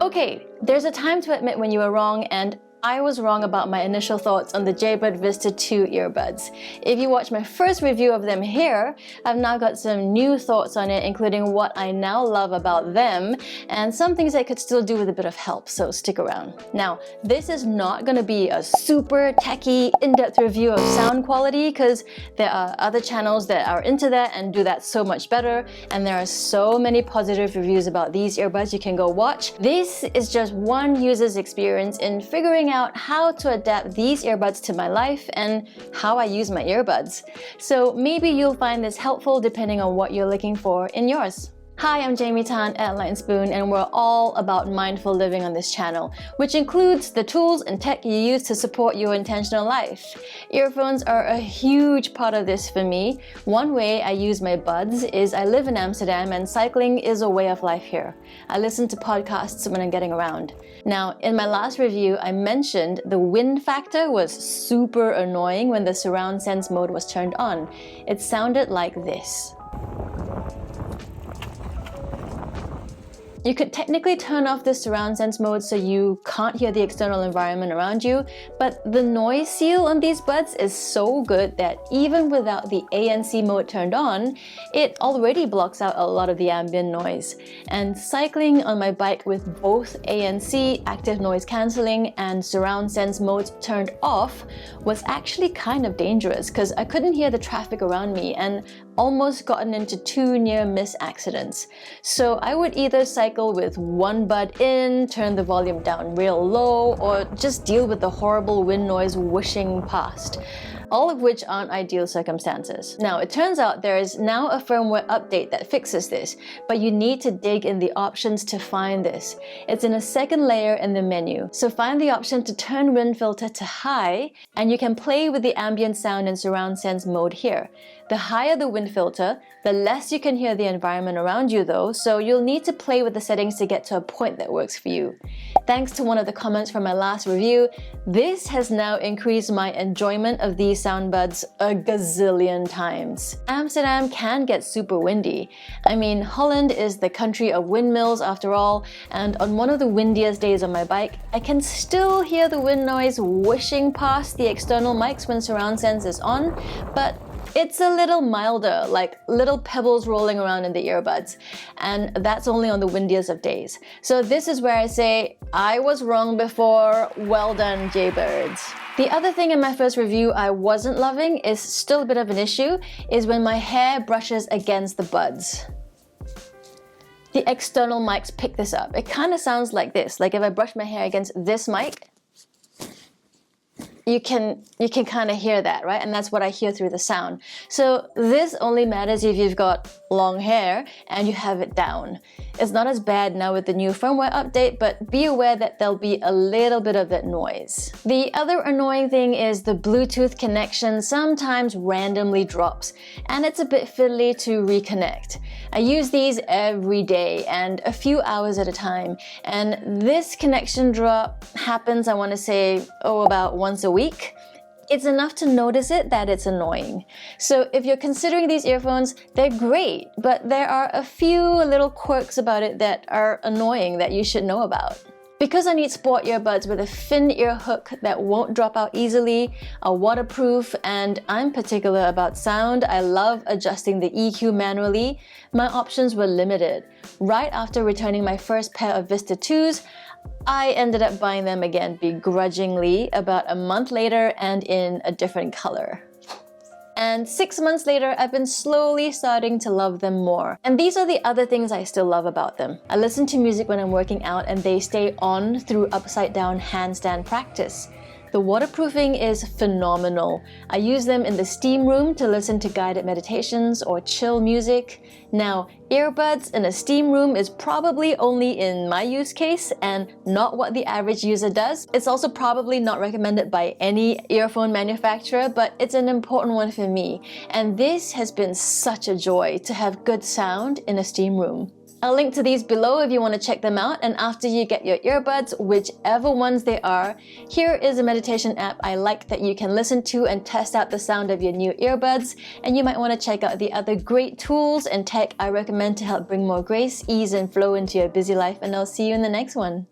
Okay, there's a time to admit when you were wrong, and I was wrong about my initial thoughts on the Jaybird Vista 2 earbuds. If you watched my first review of them here, I've now got some new thoughts on it, including what I now love about them and some things I could still do with a bit of help, so stick around. Now, this is not going to be a super techie, in-depth review of sound quality because there are other channels that are into that and do that so much better, and there are so many positive reviews about these earbuds you can go watch. This is just one user's experience in figuring out how to adapt these earbuds to my life and how I use my earbuds. So maybe you'll find this helpful depending on what you're looking for in yours. Hi, I'm Jaime at Enlightened, and we're all about mindful living on this channel, which includes the tools and tech you use to support your intentional life. Earphones are a huge part of this for me. One way I use my buds is I live in Amsterdam and cycling is a way of life here. I listen to podcasts when I'm getting around. Now, in my last review, I mentioned the wind factor was super annoying when the surround sense mode was turned on. It sounded like this. You could technically turn off the surround sense mode so you can't hear the external environment around you, but the noise seal on these buds is so good that even without the ANC mode turned on, it already blocks out a lot of the ambient noise. And cycling on my bike with both ANC, active noise cancelling, and surround sense modes turned off was actually kind of dangerous because I couldn't hear the traffic around me and almost gotten into 2 near-miss accidents. So I would either cycle with one bud in, turn the volume down real low, or just deal with the horrible wind noise whooshing past. All of which aren't ideal circumstances. Now, it turns out there is now a firmware update that fixes this, but you need to dig in the options to find this. It's in a second layer in the menu. So find the option to turn wind filter to high, and you can play with the ambient sound in surround sense mode here. The higher the wind filter, the less you can hear the environment around you though, so you'll need to play with the settings to get to a point that works for you. Thanks to one of the comments from my last review, this has now increased my enjoyment of these sound buds a gazillion times. Amsterdam can get super windy. I mean, Holland is the country of windmills after all, and on one of the windiest days on my bike, I can still hear the wind noise whooshing past the external mics when surround sense is on, but it's a little milder, like little pebbles rolling around in the earbuds, and that's only on the windiest of days. So this is where I say, I was wrong before, well done Jaybirds. The other thing in my first review I wasn't loving, is still a bit of an issue, is when my hair brushes against the buds. The external mics pick this up. It kind of sounds like this, like if I brush my hair against this mic, you can kind of hear that, right? And that's what I hear through the sound. So this only matters if you've got long hair and you have it down. It's not as bad now with the new firmware update, but be aware that there'll be a little bit of that noise. The other annoying thing is the Bluetooth connection sometimes randomly drops, and it's a bit fiddly to reconnect. I use these every day and a few hours at a time, and this connection drop happens, I want to say, about once a week. It's enough to notice it that it's annoying. So if you're considering these earphones, they're great, but there are a few little quirks about it that are annoying that you should know about. Because I need sport earbuds with a thin ear hook that won't drop out easily, are waterproof, and I'm particular about sound, I love adjusting the EQ manually, my options were limited. Right after returning my first pair of Vista 2s, I ended up buying them again begrudgingly about a month later and in a different color. And 6 months later, I've been slowly starting to love them more. And these are the other things I still love about them. I listen to music when I'm working out and they stay on through upside down handstand practice. The waterproofing is phenomenal. I use them in the steam room to listen to guided meditations or chill music. Now, earbuds in a steam room is probably only in my use case and not what the average user does. It's also probably not recommended by any earphone manufacturer, but it's an important one for me. And this has been such a joy to have good sound in a steam room. I'll link to these below if you want to check them out, and after you get your earbuds, whichever ones they are, here is a meditation app I like that you can listen to and test out the sound of your new earbuds, and you might want to check out the other great tools and tech I recommend to help bring more grace, ease, and flow into your busy life, and I'll see you in the next one.